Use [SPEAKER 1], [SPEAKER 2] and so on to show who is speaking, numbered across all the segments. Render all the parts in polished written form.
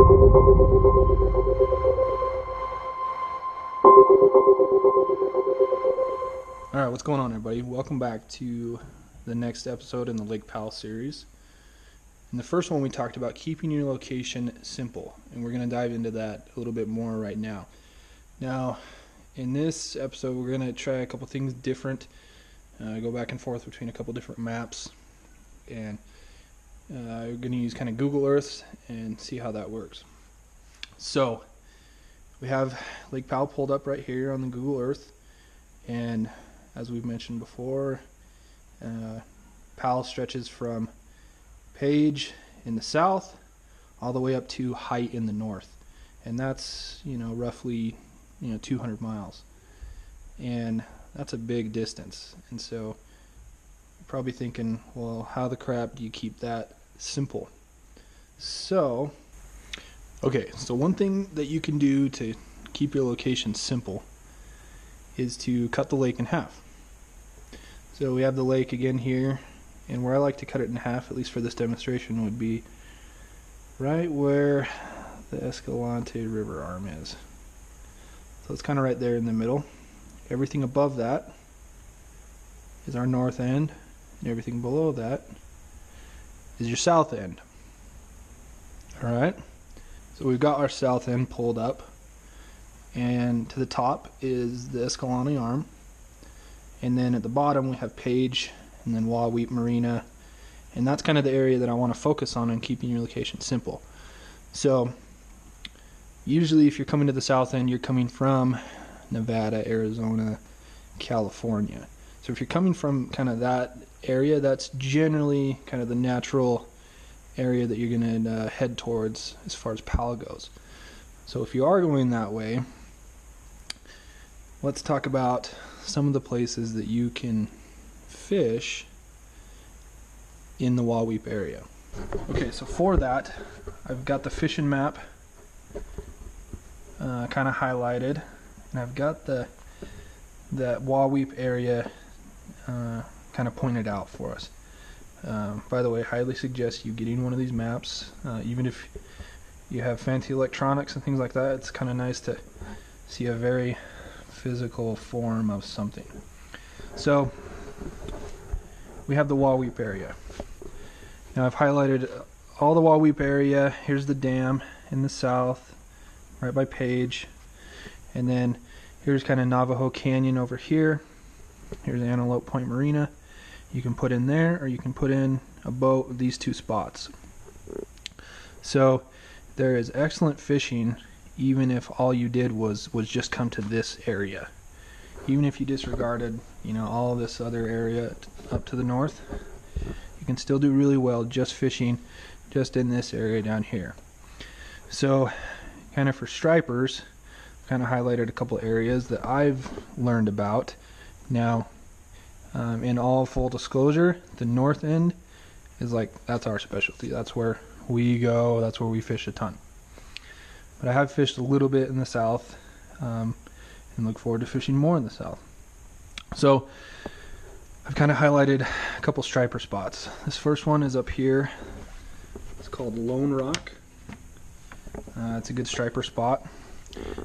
[SPEAKER 1] Alright, what's going on, everybody? Welcome back to the next episode in the Lake Powell series. In the first one we talked about keeping your location simple, and we're going to dive into that a little bit more right now. Now, in this episode we're going to try a couple things different, go back and forth between a couple different maps, and we're going to use kind of Google Earth and see how that works. So, we have Lake Powell pulled up right here on the Google Earth, and as we've mentioned before, Powell stretches from Page in the south all the way up to Height in the north, and that's roughly 200 miles, and that's a big distance. And so you're probably thinking, well, how the crap do you keep that simple? So one thing that you can do to keep your location simple is to cut the lake in half. So we have the lake again here, and where I like to cut it in half, at least for this demonstration, would be right where the Escalante River arm is. So it's kind of right there in the middle. Everything above that is our north end, and everything below that is your south end. Alright, so we've got our south end pulled up, and to the top is the Escalante arm, and then at the bottom we have Page, and then Wahweap Marina, and that's kind of the area that I want to focus on in keeping your location simple. So usually if you're coming to the south end, you're coming from Nevada, Arizona, California. So if you're coming from kind of that area, that's generally kind of the natural area that you're going to head towards as far as Powell goes. So if you are going that way, let's talk about some of the places that you can fish in the Wahweap area. Okay, so for that, I've got the fishing map kind of highlighted, and I've got that Wahweap area kind of pointed out for us. By the way, I highly suggest you getting one of these maps. Even if you have fancy electronics and things like that, it's kind of nice to see a very physical form of something. So we have the Wahweap area. Now I've highlighted all the Wahweap area. Here's the dam in the south, right by Page, and then here's kind of Navajo Canyon over here. Here's Antelope Point Marina. You can put in there, or you can put in a boat with these two spots. So there is excellent fishing even if all you did was just come to this area. Even if you disregarded all of this other area up to the north, you can still do really well just fishing just in this area down here. So kind of for stripers, kind of highlighted a couple areas that I've learned about. Now in all full disclosure, the north end is that's our specialty. That's where we go, that's where we fish a ton. But I have fished a little bit in the south, and look forward to fishing more in the south. So I've kind of highlighted a couple striper spots. This first one is up here. It's called Lone Rock. It's a good striper spot.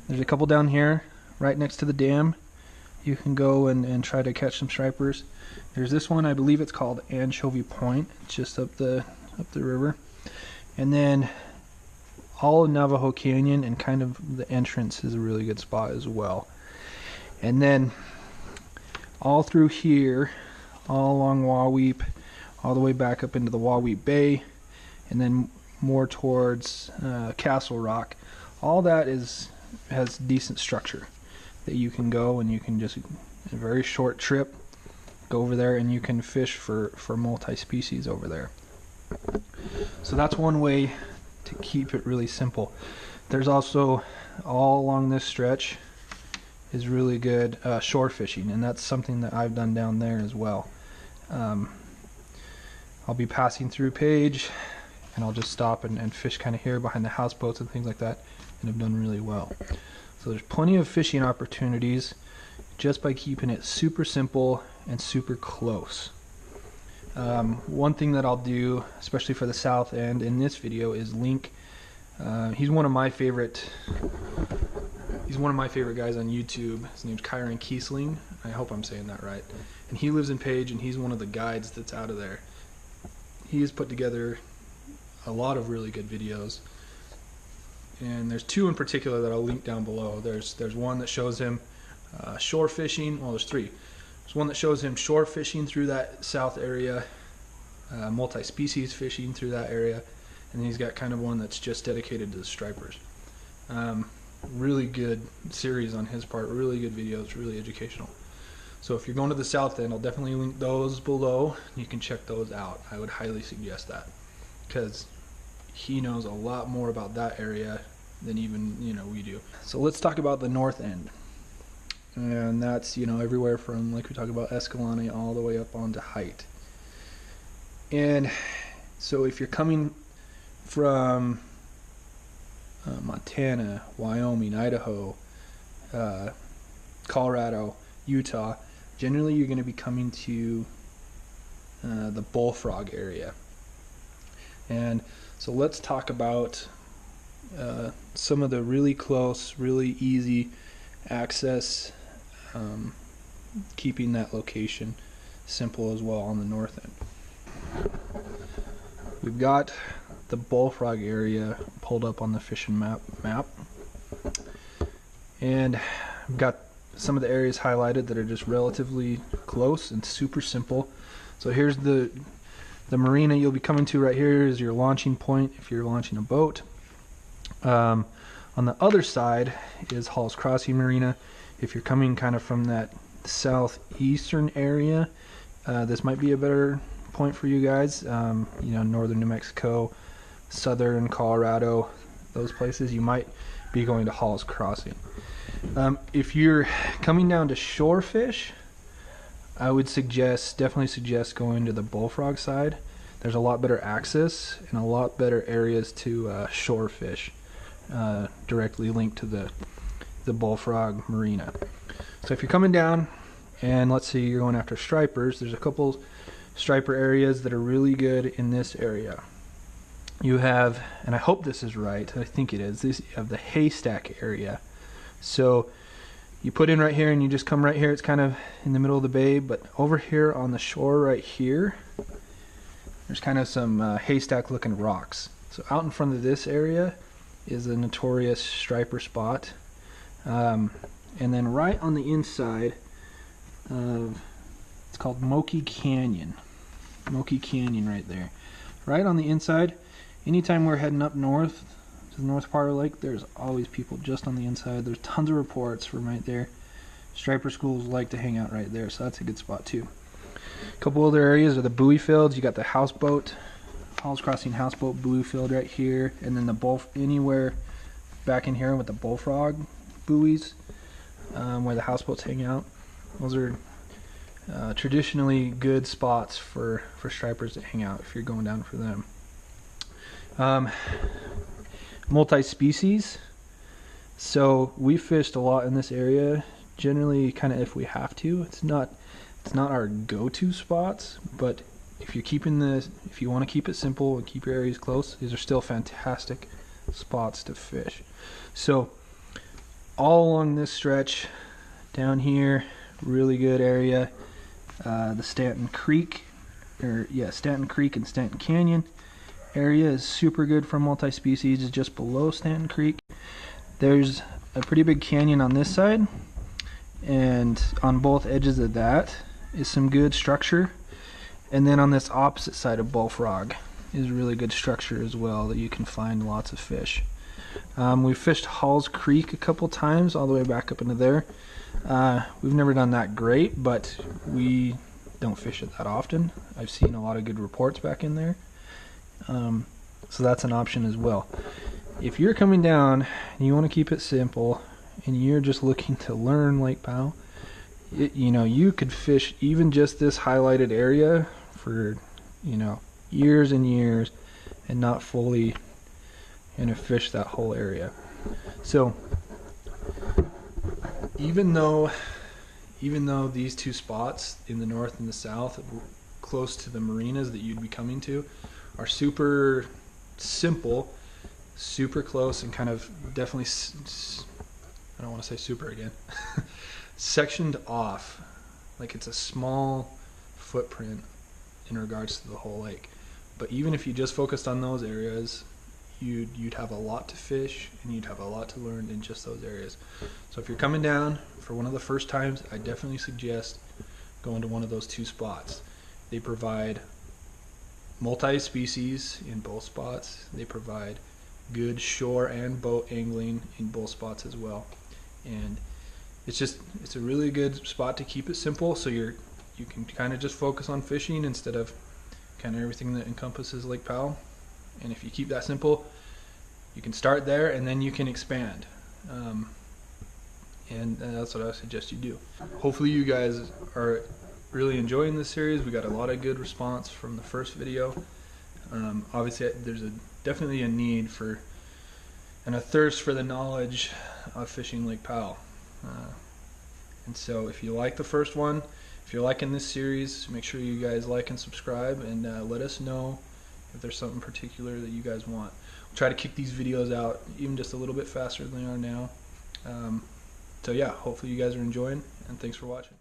[SPEAKER 1] There's a couple down here right next to the dam. You can go and try to catch some stripers. There's this one, I believe it's called Anchovy Point. It's just up the river. And then all of Navajo Canyon and kind of the entrance is a really good spot as well. And then all through here, all along Wahweap, all the way back up into the Wahweap Bay, and then more towards Castle Rock. All that has decent structure that you can go, and you can just, a very short trip, go over there and you can fish for multi-species over there. So that's one way to keep it really simple. There's also, all along this stretch is really good shore fishing, and that's something that I've done down there as well. I'll be passing through Page, and I'll just stop and fish kind of here behind the houseboats and things like that, and have done really well. So there's plenty of fishing opportunities just by keeping it super simple and super close. One thing that I'll do, especially for the south end in this video, is link He's one of my favorite. He's one of my favorite guys on YouTube. His name's Kyran Keisling. I hope I'm saying that right. And he lives in Page, and he's one of the guides that's out of there. He has put together a lot of really good videos. And there's two in particular that I'll link down below. There's one that shows him shore fishing. Well, there's three. There's one that shows him shore fishing through that south area, multi-species fishing through that area, and then he's got kind of one that's just dedicated to the stripers. Really good series on his part, really good videos, really educational. So if you're going to the south end, I'll definitely link those below. You can check those out. I would highly suggest that, because he knows a lot more about that area than even we do. So let's talk about the north end, and that's everywhere from, like we talked about, Escalante all the way up onto Height. And so if you're coming from Montana, Wyoming, Idaho, Colorado, Utah, generally you're going to be coming to the Bullfrog area. And so let's talk about some of the really close, really easy access, keeping that location simple as well on the north end. We've got the Bullfrog area pulled up on the fishing map, and I've got some of the areas highlighted that are just relatively close and super simple. So here's the marina you'll be coming to. Right here is your launching point if you're launching a boat. On the other side is Hall's Crossing Marina. If you're coming kind of from that southeastern area, this might be a better point for you guys. Northern New Mexico, southern Colorado, those places, you might be going to Hall's Crossing. If you're coming down to shore fish, I would definitely suggest going to the Bullfrog side. There's a lot better access and a lot better areas to shore fish, directly linked to the Bullfrog Marina. So if you're coming down, and let's say you're going after stripers, there's a couple striper areas that are really good in this area. You have, and I hope this is right, I think it is, you have the haystack area. So you put in right here and you just come right here. It's kind of in the middle of the bay, but over here on the shore right here, there's kind of some haystack looking rocks. So out in front of this area is a notorious striper spot. And then right on the inside of, it's called Moki Canyon right there. Right on the inside, anytime we're heading up north to the north part of the lake, there's always people just on the inside. There's tons of reports from right there. Striper schools like to hang out right there, so that's a good spot too. A couple other areas are the buoy fields. You got the houseboat, Hall's Crossing houseboat buoy field right here, and then anywhere back in here with the Bullfrog buoys, where the houseboats hang out. Those are traditionally good spots for stripers to hang out if you're going down for them. Multi-species. So we fished a lot in this area, generally kind of if we have to. It's not our go-to spots, but if you want to keep it simple and keep your areas close, these are still fantastic spots to fish. So all along this stretch down here, really good area. The Stanton Creek and Stanton Canyon area is super good for multi-species. It's just below Stanton Creek. There's a pretty big canyon on this side, and on both edges of that is some good structure. And then on this opposite side of Bullfrog is really good structure as well that you can find lots of fish. We've fished Hall's Creek a couple times all the way back up into there. We've never done that great, but we don't fish it that often. I've seen a lot of good reports back in there. So that's an option as well. If you're coming down and you want to keep it simple and you're just looking to learn Lake Powell, you could fish even just this highlighted area for years and years and not fully fish that whole area. So even though these two spots in the north and the south, close to the marinas that you'd be coming to, are super simple, super close and kind of definitely, I don't want to say super again, sectioned off. Like it's a small footprint in regards to the whole lake. But even if you just focused on those areas, you'd have a lot to fish and you'd have a lot to learn in just those areas. So if you're coming down for one of the first times, I definitely suggest going to one of those 2 spots. They provide multi-species in both spots. They provide good shore and boat angling in both spots as well. And it's a really good spot to keep it simple, so you can kind of just focus on fishing instead of kind of everything that encompasses Lake Powell. And if you keep that simple, you can start there and then you can expand. And that's what I suggest you do. Hopefully you guys are really enjoying this series. We got a lot of good response from the first video. Obviously there's definitely a need for and a thirst for the knowledge of fishing Lake Powell. And so if you like the first one, if you're liking this series, make sure you guys like and subscribe, and let us know if there's something particular that you guys want. We'll try to kick these videos out even just a little bit faster than they are now. So yeah, hopefully you guys are enjoying, and thanks for watching.